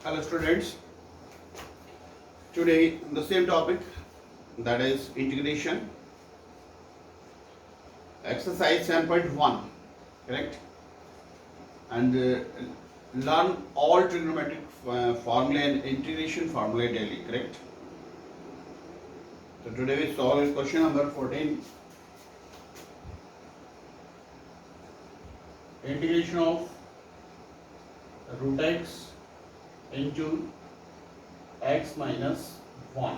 Hello students, today the same topic, that is integration, exercise 7.1, correct, and learn all trigonometric formula and integration formula daily, correct. So today we solve question number 14, integration of root x into x minus 1.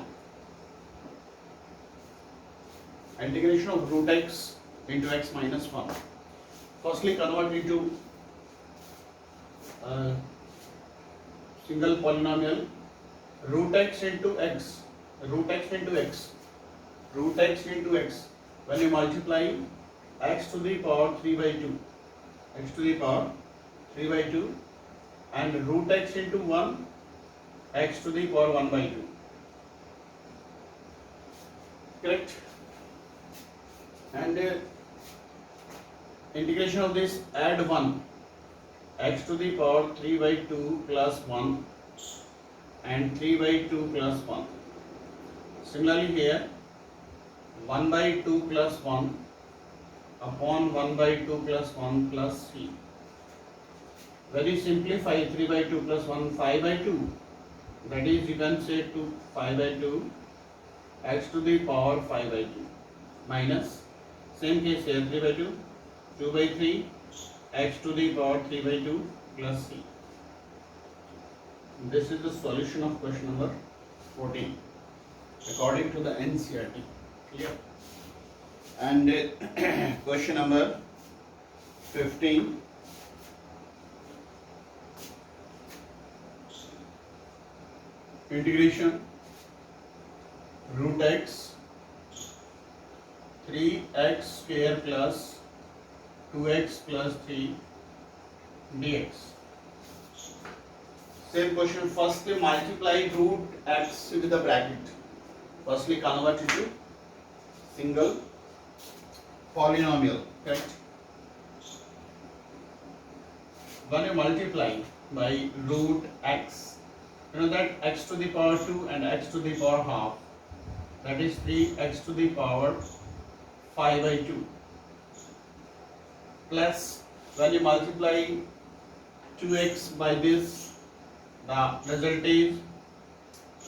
Integration of root x into x minus 1. Firstly, convert into single polynomial. Root x into x, root x into x, root x into x. When you multiply x to the power 3 by 2, x to the power 3 by 2, and root x into 1, x to the power 1 by 2. Correct? And integration of this, add 1, x to the power 3 by 2 plus 1 and 3 by 2 plus 1. Similarly here, 1 by 2 plus 1 upon 1 by 2 plus 1 plus 3. When you simplify 3 by 2 plus 1, 5 by 2, that is, you can say 5 by 2, x to the power 5 by 2, minus, same case here, 3 by 2, 2 by 3, x to the power 3 by 2 plus c. This is the solution of question number 14, according to the NCERT. Clear? And question number 15. Integration root x 3x square plus 2x plus 3 dx. Same question. Firstly, multiply root x with the bracket. Firstly, convert it to single polynomial. Correct? When you multiply by root x, you know that x to the power 2 and x to the power half, that is 3x to the power 5 by 2, plus when you multiply 2x by this, the result is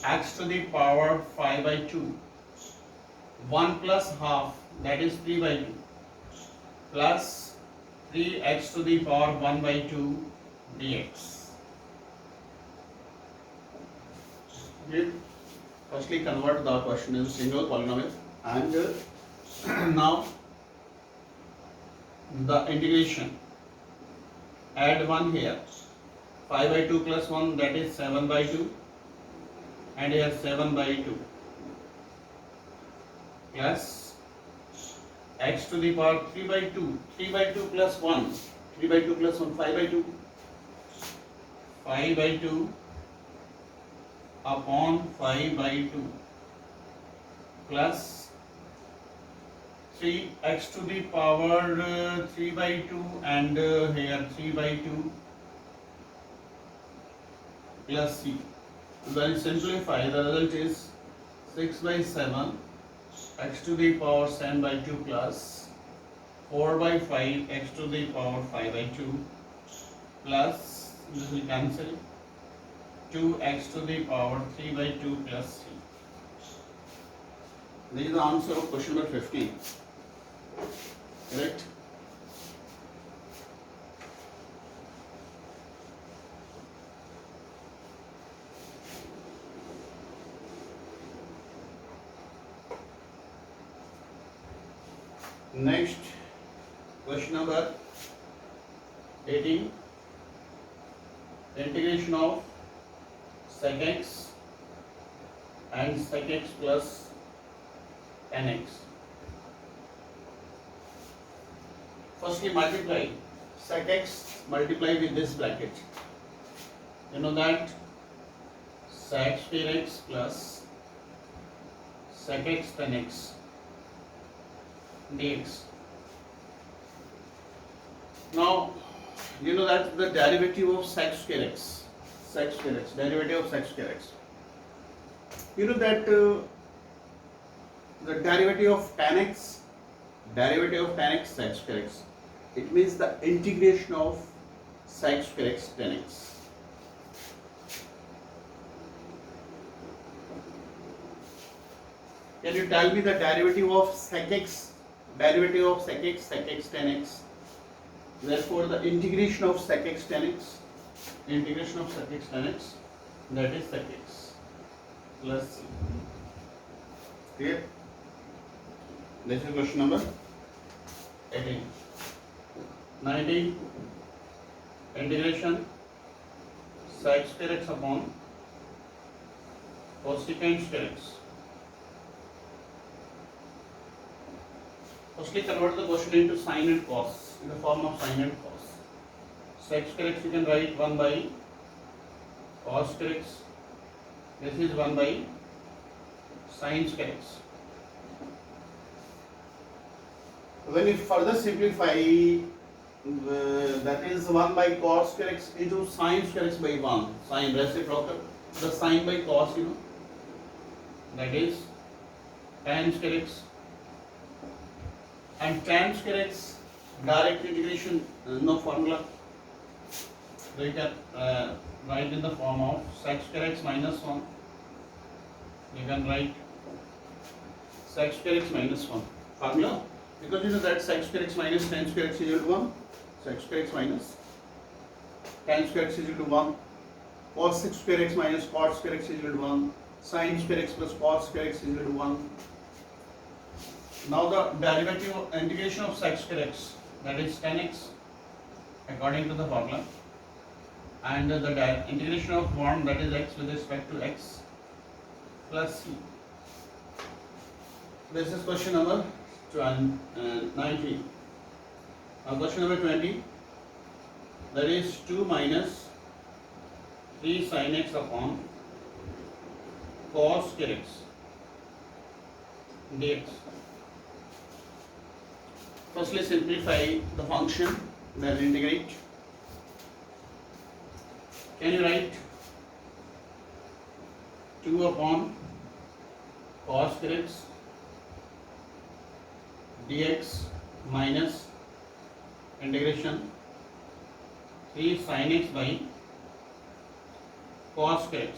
x to the power 5 by 2, 1 plus half, that is 3 by 2, plus 3x to the power 1 by 2 dx. Firstly, convert the question into single polynomial, and now the integration. Add 1 here, 5 by 2 plus 1, that is 7 by 2, and here 7 by 2, plus x to the power 3 by 2, 3 by 2 plus 1, 3 by 2 plus 1, 5 by 2, 5 by 2 upon 5 by 2, plus 3x to the power 3 by 2 and here 3 by 2 plus c. When you simplify, the result is 6 by 7 x to the power 7 by 2 plus 4 by 5 x to the power 5 by 2 plus, this will cancel, 2x to the power 3 by 2 plus 3. This is the answer of question number 15. Correct? Next, question number 18. Integration of sec x and sec x plus nx. Firstly, multiply sec x, multiply with this bracket. You know that sec square x plus sec x tan x dx. Now, you know that the derivative of sec square x. sec square x, derivative of sec square x. You know that the derivative of tan x sec square x, it means the integration of sec square x tan x. Can you tell me the derivative of sec x sec x tan x? Therefore the integration of sec x tan x, that is sec x plus c. Clear? This is question number 18. 19. Integration sec square x upon cosecant square x. Firstly, convert the question into sine and cos, in the form of sine and cos. Sec square x you can write 1 by cos square x. This is 1 by sine square x. When you further simplify, that is 1 by cos square x into sine square x by 1. Sine reciprocal. The sine by cos, you know, that is tan square x. And tan square x, direct integration, no formula. So you can write in the form of sec square x minus 1. You can write sec square x minus 1 formula, because you know that sec square x minus tan square x is equal to 1. Sec square x minus tan square x is equal to 1. Cos square x minus cot square x is equal to 1. Sin square x plus cos square x is equal to 1. Now the derivative of integration of sec square x, that is tan x, according to the formula, and the integration of 1, that is x with respect to x, plus c. This is question number 19. Now question number 20, that is 2 minus 3 sin x upon cos square x dx. Firstly, simplify the function, then integrate. Can you write 2 upon cos square x dx minus integration 3 sin x by cos square x?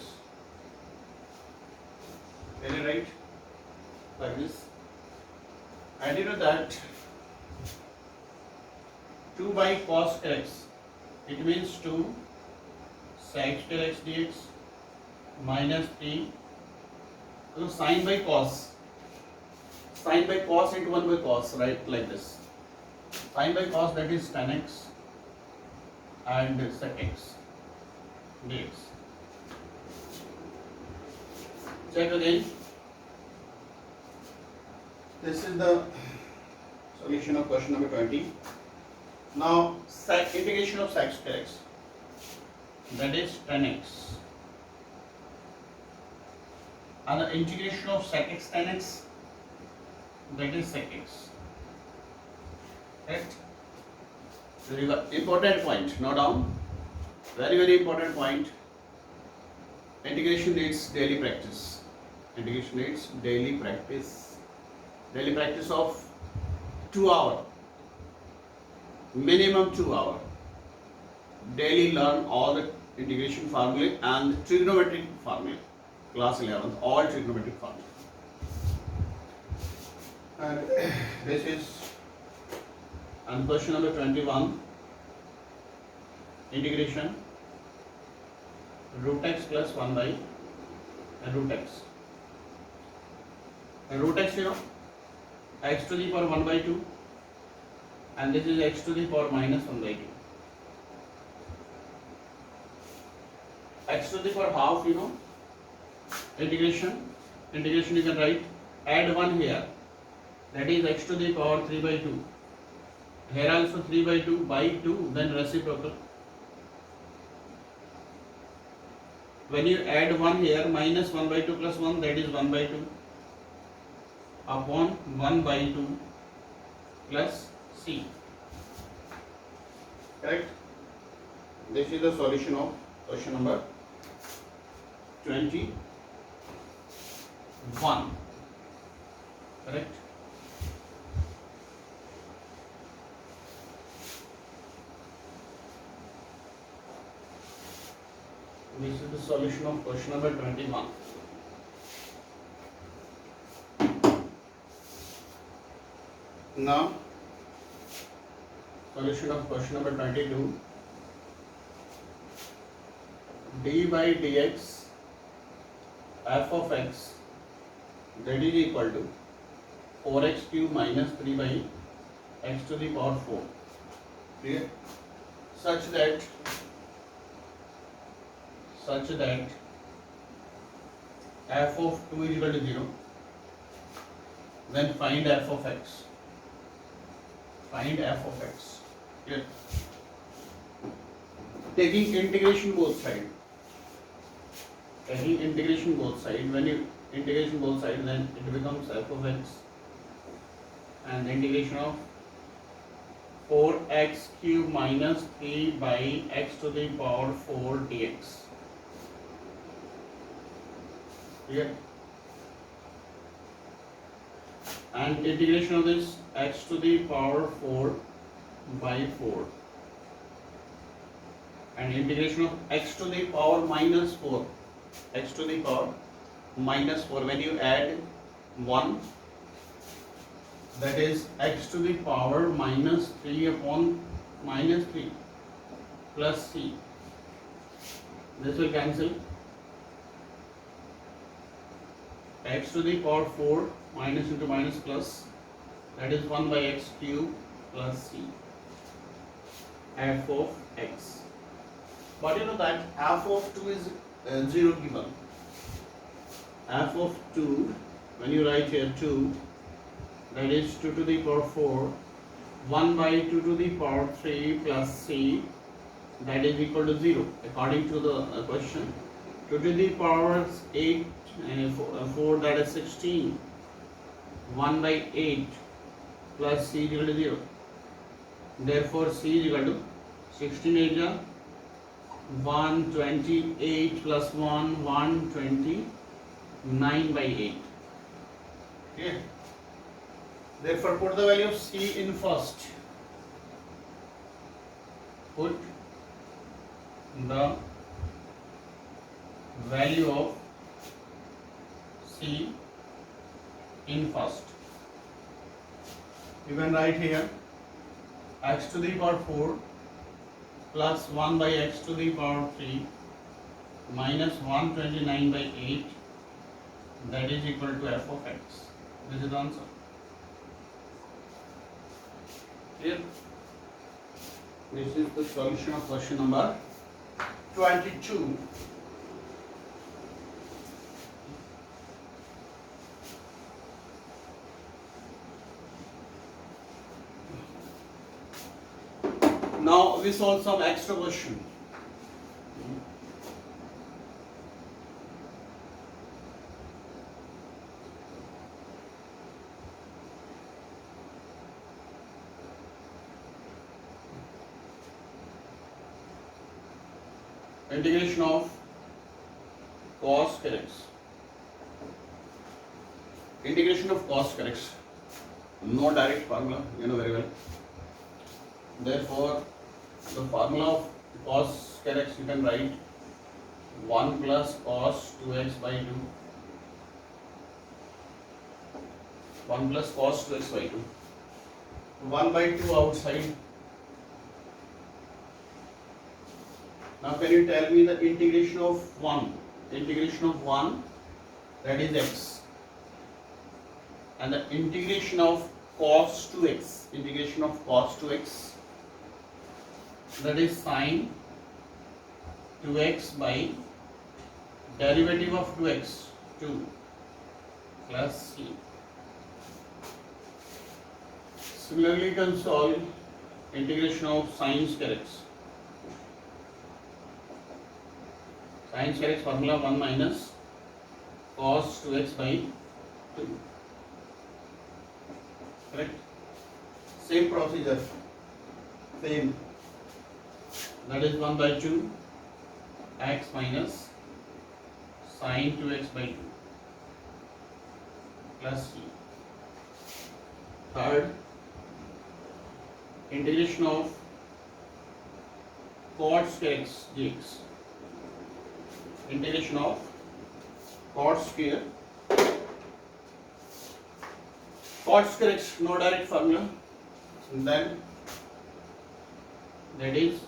Can you write like this? And you know that 2 by cos square x, it means 2 sec square x dx minus 3, so sine by cos into 1 by cos, right, like this. Sine by cos, that is tan x and sec x dx. Check again. This is the solution of question number 20. Now, integration of sec square x, that is tan x, and the integration of sec x tan x, that is sec x. Right? Very important point. Note down. Very, very important point. Integration needs daily practice. Integration needs daily practice. Daily practice of 2 hours. Minimum 2 hours. Daily learn all the integration formula and trigonometric formula. Class 11, all trigonometric formula. And this is and question number 21. Integration root x plus 1 by root x. And root x, you know, x to the power 1 by 2, and this is x to the power minus 1 by 2. X to the power half, you know, integration you can write, add 1 here, that is x to the power 3 by 2. Here also 3 by 2 by 2, then reciprocal. When you add 1 here, minus 1 by 2 plus 1, that is 1 by 2 upon 1 by 2 plus c. Correct? This is the solution of question number 21. Correct? This is the solution of question number 21. Now, solution of question number 22. d by dx f of x that is equal to 4x cube minus 3 by x to the power 4. Clear? Such that f of 2 is equal to 0. Then find f of x. Find f of x. Clear? Taking integration both sides. Taking integration both sides. When you integration both sides, then it becomes f of x. And the integration of 4x cube minus 3 by x to the power 4 dx. Clear? And integration of this x to the power 4 by 4. And integration of x to the power minus 4. X to the power minus 4. When you add 1, that is x to the power minus 3 upon minus 3 plus c. This will cancel. X to the power 4 minus into minus plus, that is 1 by x cube plus c. F of x. But you know that f of 2 is 0 given. F of 2, when you write here 2, that is 2 to the power 4, 1 by 2 to the power 3 plus c, that is equal to 0 according to the question. 2 to the power 8 and 4, that is 16. 1 by 8 plus c is equal to 0. Therefore c is equal to 16 8 128 plus 1 129 by 8. Okay. Therefore put the value of c in first. Put the value of c in first. You can write here x to the power 4 plus 1 by x to the power 3 minus 129 by 8, that is equal to f of x. This is the answer. Clear? This is the solution of question number 22. Now we solve some extra question. Integration of cos kx. Integration of cos kx. No direct formula, you know very well. Therefore, the formula of cos kx you can write 1 plus cos 2x by 2. 1 plus cos 2x by 2. 1 by 2 outside. Now can you tell me the integration of 1? Integration of 1, that is x. And the integration of cos 2x. Integration of cos 2x, that is sin 2x by derivative of 2x, 2 plus c. Similarly, you can solve integration of sin square x. Sin square x formula 1 minus cos 2x by 2. Correct? Same procedure. Same. That is 1 by 2 x minus sin 2x by 2 plus c. Third, integration of cot square x dx. Integration of cot square x, no direct formula. Then that is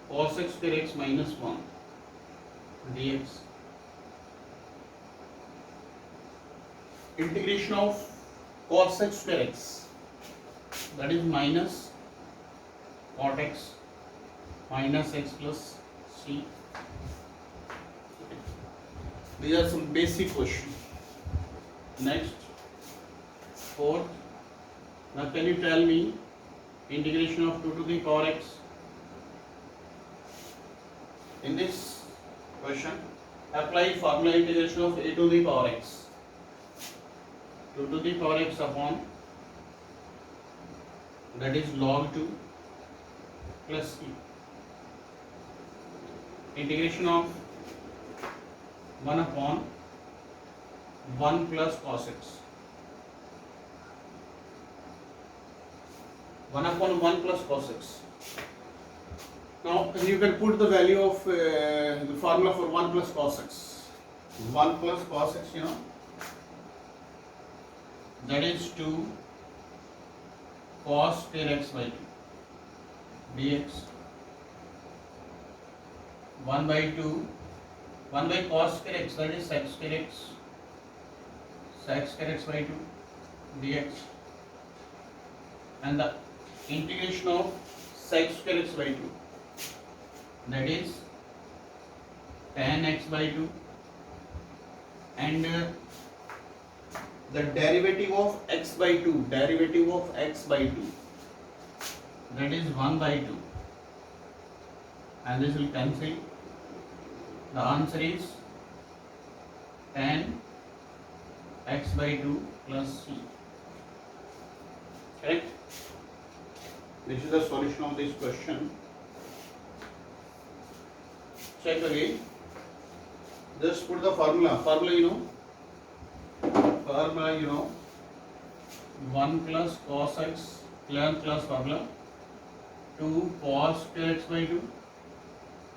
cos x square x minus 1 dx. Integration of cos x square x, that is minus cot x minus x plus c. These are some basic questions. Next, fourth. Now can you tell me integration of 2 to the power x? In this question, apply formula integration of a to the power x. 2 to the power x upon, that is log 2 plus e. Integration of 1 upon 1 plus cos x. 1 upon 1 plus cos x. Now you can put the value of the formula for 1 plus cos x. 1 plus cos x, you know, that is 2 cos square x by 2 dx. 1 by 2, 1 by cos square x, that is sec square x, sec square x by 2 dx. And the integration of sec square x by 2, that is tan x by 2, and the derivative of x by 2, derivative of x by 2, that is 1 by 2, and this will cancel. The answer is tan x by 2 plus c. Correct? This is the solution of this question. Check again. Just put the formula. Formula you know. 1 plus cos x, 11th class formula. 2 cos square x by 2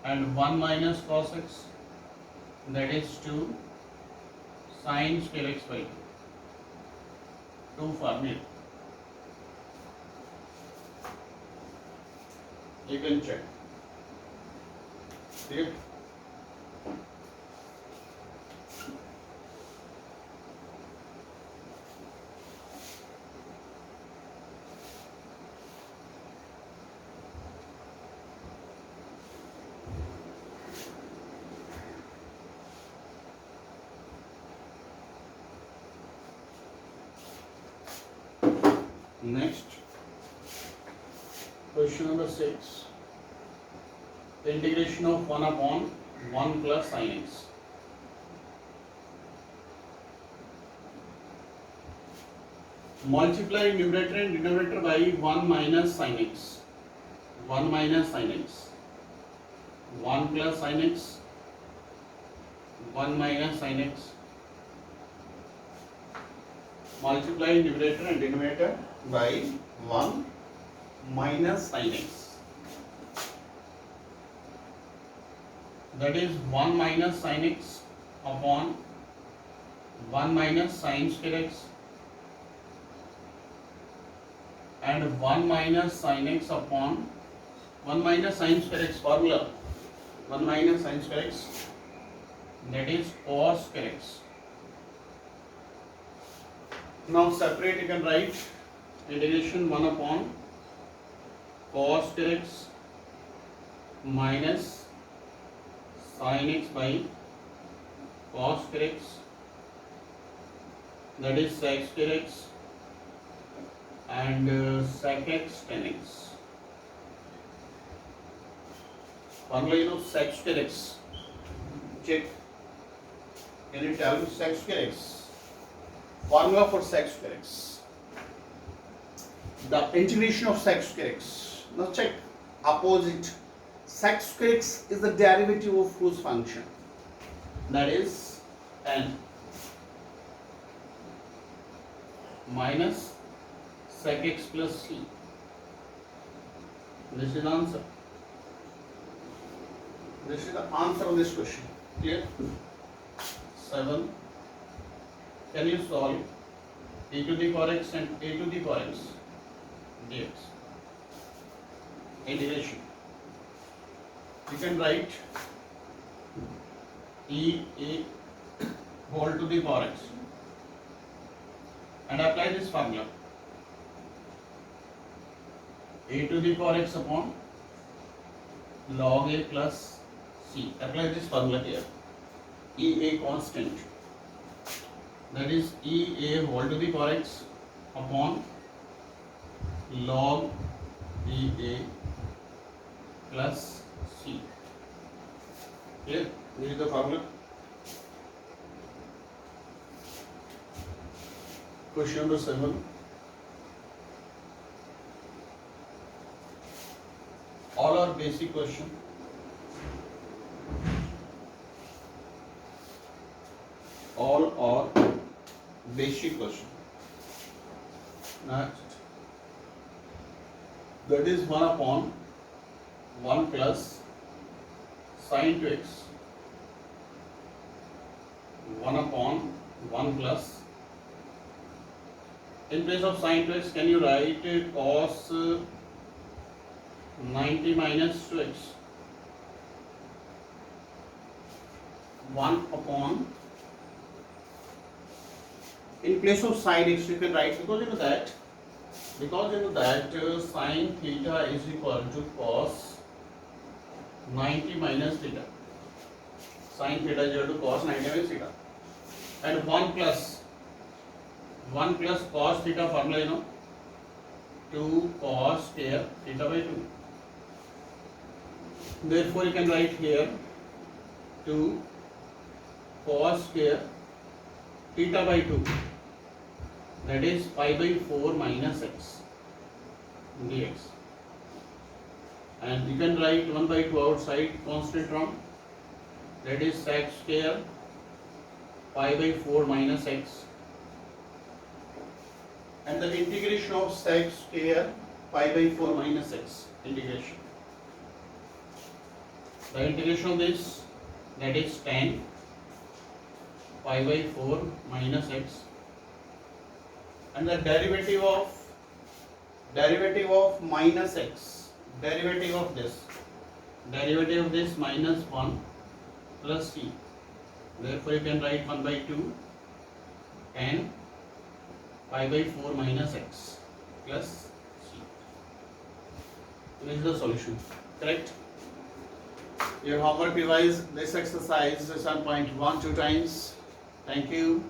and 1 minus cos x, that is 2 sin square x by 2. 2 formula. You can check. Clear? Next, question number 6. The integration of 1 upon 1 plus sin x. Multiply numerator and denominator by 1 minus sin x. 1 minus sin x. 1 plus sin x. 1 minus sin x. Multiply numerator and denominator by 1 minus sin x. That is 1 minus sin x upon 1 minus sin square x and 1 minus sin x upon 1 minus sin square x formula. 1 minus sin square x, that is cos square x. Now separate, you can write integration 1 upon cos square x minus sin x by cos square x, that is sec square x and sec x tan x. Formula you know, sec square x. Check. Can you tell me sec square x? Formula for sec square x. The integration of sec square x. Now check opposite. Sec square x is the derivative of whose function? that is n minus sec x plus c. This is the answer. This is the answer of this question. Clear? 7. Can you solve e to the power x and a to the power x dx? Integration. You can write e a whole to the power x and apply this formula. A to the power x upon log a plus c. Apply this formula here. E a constant, that is e a whole to the power x upon log e a plus c. Clear? This is the formula. Question number 7. All are basic question. All are basic question. Next. That is 1 upon 1 plus sin 2x. 1 upon 1 plus. In place of sin 2x, can you write cos 90 minus 2x? 1 upon, in place of sin x you can write, because you know that sin theta is equal to cos 90 minus theta. Sin theta is equal to cos 90 minus theta. And 1 plus cos theta formula, you know, 2 cos square theta by 2. Therefore you can write here 2 cos square theta by 2, that is pi by 4 minus x dx. And you can write 1 by 2 outside constant term, that is sec square pi by 4 minus x, and the integration of sec square pi by 4 minus x integration. The integration of this, that is tan pi by 4 minus x, and the derivative of minus x, derivative of this minus 1 plus c. Therefore you can write 1 by 2 tan pi by 4 minus x plus c. This is the solution. Correct? Your homework revise this exercise 7.1 2 times. Thank you.